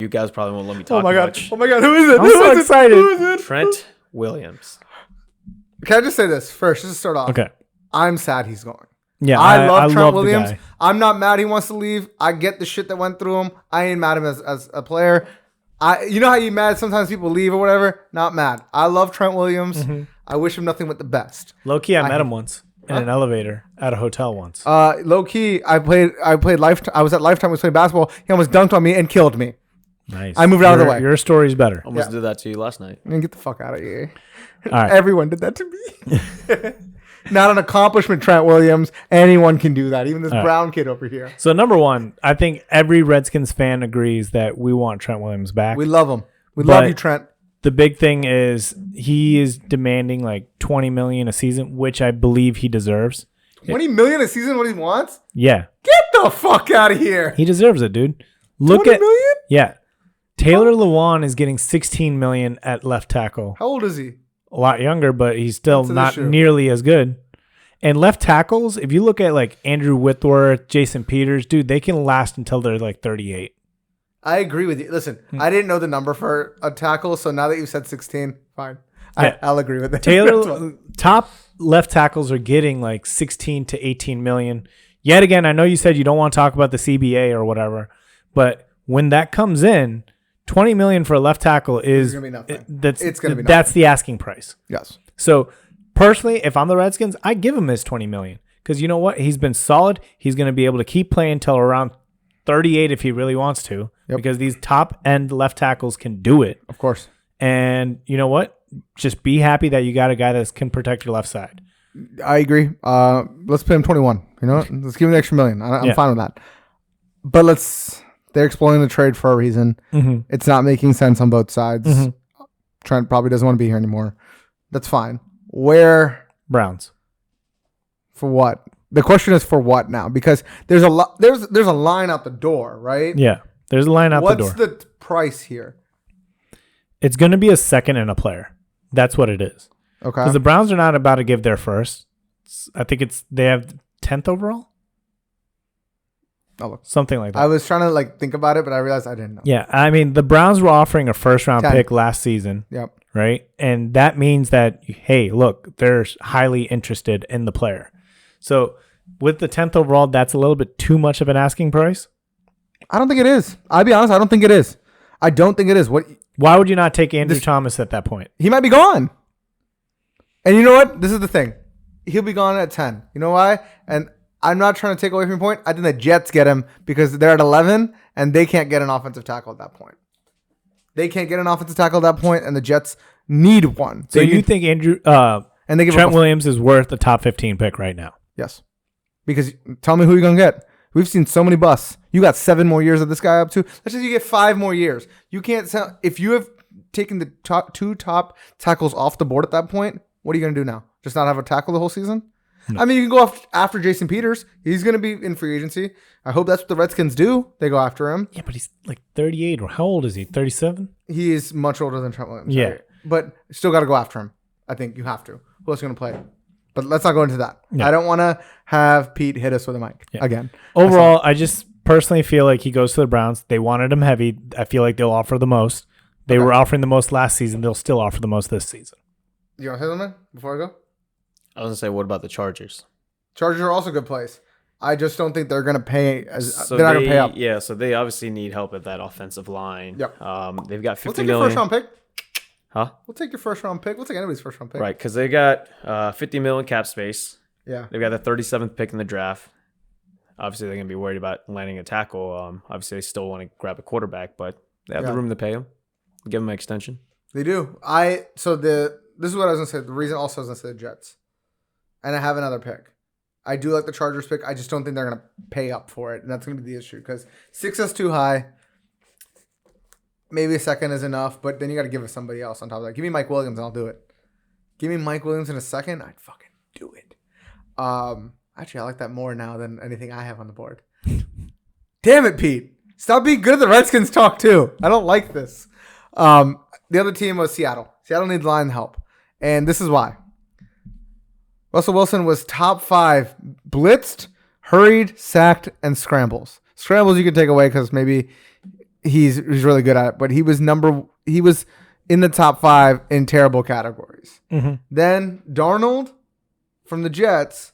You guys probably won't let me talk much. Oh my god! Who is it? I'm so excited. Who is it? Trent Williams. Can I just say this first, just to start off? Okay. I'm sad he's going. Yeah, I love Trent the Williams. guy. I'm not mad he wants to leave. I get the shit that went through him. I ain't mad at him as a player. You know how you mad sometimes people leave or whatever? Not mad. I love Trent Williams. Mm-hmm. I wish him nothing but the best. Low key, I met him once in an elevator at a hotel once. Low key, I played Lifetime. I was at Lifetime. Was playing basketball. He almost dunked on me and killed me. Nice. I moved out of the way. Your story's better. Almost did that to you last night. Man, get the fuck out of here. All right. Everyone did that to me. Not an accomplishment, Trent Williams. Anyone can do that. Even this brown kid over here. So number one, I think every Redskins fan agrees that we want Trent Williams back. We love him. We love you, Trent. The big thing is he is demanding like $20 million a season, which I believe he deserves. $20 million a season, what he wants? Yeah, Get the fuck out of here. he deserves it, dude. Look $20 at million? yeah. Taylor Lewan is getting $16 million at left tackle. How old is he? A lot younger, but he's still That's an not issue. nearly as good. And left tackles, if you look at like Andrew Whitworth, Jason Peters, dude, they can last until they're like 38. I agree with you. Listen, I didn't know the number for a tackle, so now that you said 16, fine. Yeah. I'll agree with that. Taylor, top left tackles are getting like 16 to 18 million. Yet again, I know you said you don't want to talk about the CBA or whatever, but when that comes in, 20 million for a left tackle is gonna be nothing. It's gonna be that's the asking price. Yes. So personally, if I'm the Redskins, I give him his 20 million because you know what? He's been solid. He's going to be able to keep playing until around 38 if he really wants to, because these top end left tackles can do it. Of course. And you know what? Just be happy that you got a guy that can protect your left side. I agree. Let's pay him 21. You know what? Let's give him the extra million. I'm fine with that. But they're exploring the trade for a reason. Mm-hmm. It's not making sense on both sides. Mm-hmm. Trent probably doesn't want to be here anymore. That's fine. Where? Browns. For what? The question is for what now? Because there's a line out the door, right? Yeah. There's a line out the door. What's the price here? It's going to be a second and a player. That's what it is. Okay. Because the Browns are not about to give their first. I think they have 10th overall. Oh, something like that. I was trying to think about it, but I realized I didn't know. Yeah. I mean, the Browns were offering a first round 10. pick last season. Yep. Right. And that means that, hey, look, they're highly interested in the player. So with the 10th overall, that's a little bit too much of an asking price. I don't think it is. I'll be honest. I don't think it is. I don't think it is. Why would you not take Andrew Thomas at that point? He might be gone. And you know what? This is the thing. He'll be gone at 10. You know why? And I'm not trying to take away from your point. I think the Jets get him because they're at 11 and they can't get an offensive tackle at that point. They can't get an offensive tackle at that point, and the Jets need one. So you think Trent Williams is worth a top 15 pick right now? Yes. Because tell me who you're going to get. We've seen so many busts. You got 7 more years of this guy up to. Let's just you get 5 more years. You can't sell. If you have taken the two top tackles off the board at that point, what are you going to do now? Just not have a tackle the whole season? No. I mean, you can go after Jason Peters. He's going to be in free agency. I hope that's what the Redskins do. They go after him. Yeah, but he's like 38. Or how old is he? 37? He is much older than Trent Williams. Yeah. Right? But still got to go after him. I think you have to. Who else is going to play? But let's not go into that. Yeah. I don't want to have Pete hit us with a mic again. Overall, I just personally feel like he goes to the Browns. They wanted him heavy. I feel like they'll offer the most. They were offering the most last season. They'll still offer the most this season. You want to say something before I go? I was going to say, what about the Chargers? Chargers are also a good place. I just don't think they're going to pay. They're not going to pay up. Yeah, so they obviously need help at that offensive line. Yep. They've got $50 million. We'll take your first round pick. Huh? We'll take your first round pick. We'll take anybody's first round pick. Right, because they got $50 million cap space. Yeah. They've got the 37th pick in the draft. Obviously, they're going to be worried about landing a tackle. Obviously, they still want to grab a quarterback, but they have the room to pay him. Give him an extension. They do. This is what I was going to say. The reason also I was going to say the Jets. And I have another pick. I do like the Chargers pick. I just don't think they're going to pay up for it. And that's going to be the issue because 6 is too high. Maybe a second is enough, but then you got to give it somebody else on top of that. Give me Mike Williams and I'll do it. Give me Mike Williams in a second. I'd fucking do it. Actually, I like that more now than anything I have on the board. Damn it, Pete. Stop being good at the Redskins talk too. I don't like this. The other team was Seattle. Seattle needs line help. And this is why. Russell Wilson was top 5 blitzed, hurried, sacked, and scrambles. Scrambles you can take away because maybe he's really good at it. But he was in the top 5 in terrible categories. Mm-hmm. Then Darnold from the Jets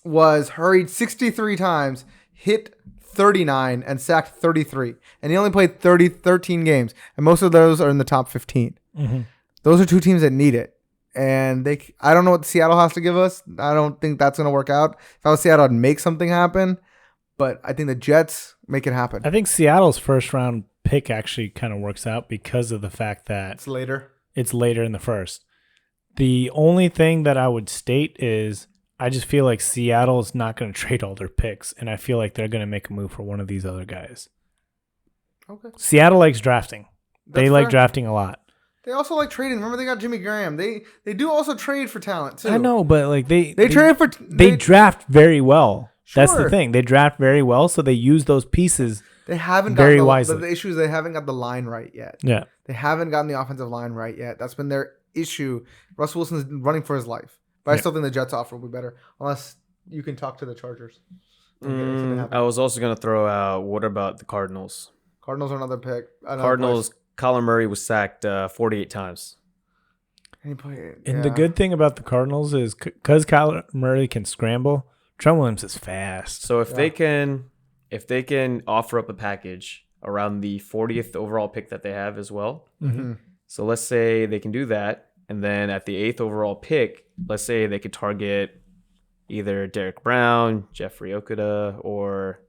was hurried 63 times, hit 39, and sacked 33. And he only played 13 games. And most of those are in the top 15. Mm-hmm. Those are 2 teams that need it. And I don't know what Seattle has to give us. I don't think that's going to work out. If I was Seattle, I'd make something happen. But I think the Jets make it happen. I think Seattle's first round pick actually kind of works out because of the fact that It's later. It's later in the first. The only thing that I would state is I just feel like Seattle's not going to trade all their picks, and I feel like they're going to make a move for one of these other guys. Okay. Seattle likes drafting. They That's like fair. drafting a lot. They also like trading. Remember, they got Jimmy Graham. They do also trade for talent too. I know, but like they trade for they draft very well. That's the Sure. thing. They draft very well, so they use those pieces. They haven't very got wisely. the issue is they haven't got the line right yet. Yeah. They haven't gotten the offensive line right yet. That's been their issue. Russell Wilson's running for his life. But I still think the Jets offer will be better. Unless you can talk to the Chargers. I was also going to throw out, what about the Cardinals? Cardinals are another pick. Cardinals, Kyler Murray was sacked 48 times. And the good thing about the Cardinals is because Kyler Murray can scramble, Trent Williams is fast. So if they can offer up a package around the 40th overall pick that they have as well. Mm-hmm. So let's say they can do that. And then at the 8th overall pick, let's say they could target either Derek Brown, Jeffrey Okuda, or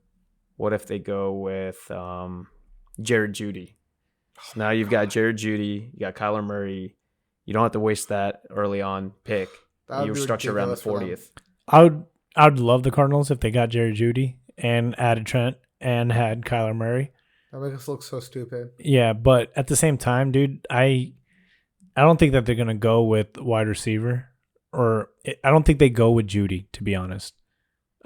what if they go with Jared Jeudy? So now you've got Jared Jeudy, you got Kyler Murray. You don't have to waste that early on pick. You structure around the 40th. I would love the Cardinals if they got Jerry Jeudy and added Trent and had Kyler Murray. That makes us look so stupid. Yeah, but at the same time, dude, I don't think that they're gonna go with wide receiver, or I don't think they go with Jeudy, to be honest.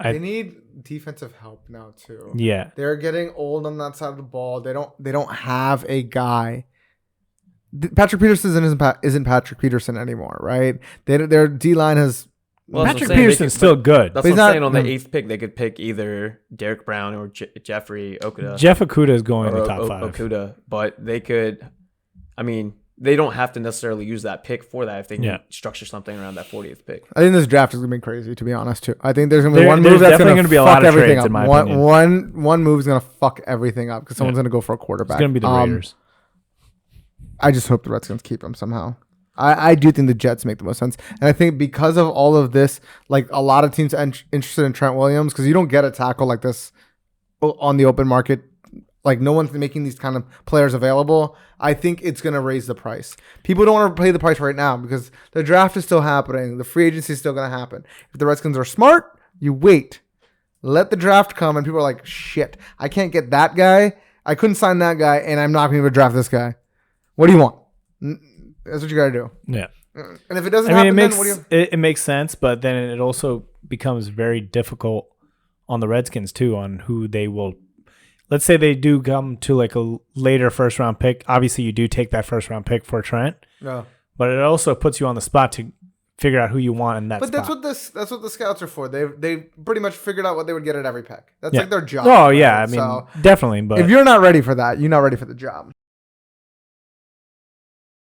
They need defensive help now too. Yeah, they're getting old on that side of the ball. They don't have a guy. Patrick Peterson isn't Patrick Peterson anymore, right? Their D line has. Well, Patrick Peterson's still good. That's what I'm saying. On the 8th pick, they could pick either Derek Brown or Jeffrey Okuda. Jeff Okuda is going in the top 5. Okuda, but they could. I mean, they don't have to necessarily use that pick for that if they can structure something around that 40th pick. I think this draft is gonna be crazy, to be honest. Too. I think there's gonna be one move that's that's gonna be a lot fuck of everything trades, up. in my opinion. One move is gonna fuck everything up because someone's gonna go for a quarterback. It's gonna be the Raiders. I just hope the Redskins keep him somehow. I do think the Jets make the most sense. And I think because of all of this, like a lot of teams are interested in Trent Williams because you don't get a tackle like this on the open market. Like no one's making these kind of players available. I think it's going to raise the price. People don't want to pay the price right now because the draft is still happening. The free agency is still going to happen. If the Redskins are smart, you wait. Let the draft come and people are like, shit, I can't get that guy. I couldn't sign that guy and I'm not going to draft this guy. What do you want? That's what you got to do. Yeah. And if it doesn't happen, then what do you... It makes sense, but then it also becomes very difficult on the Redskins too on who they will. Let's say they do come to like a later first round pick. Obviously, you do take that first round pick for Trent. No. But it also puts you on the spot to figure out who you want in that spot. But that's what the scouts are for. They pretty much figured out what they would get at every pick. That's like their job. Oh yeah, right? I mean So definitely. But if you're not ready for that, you're not ready for the job.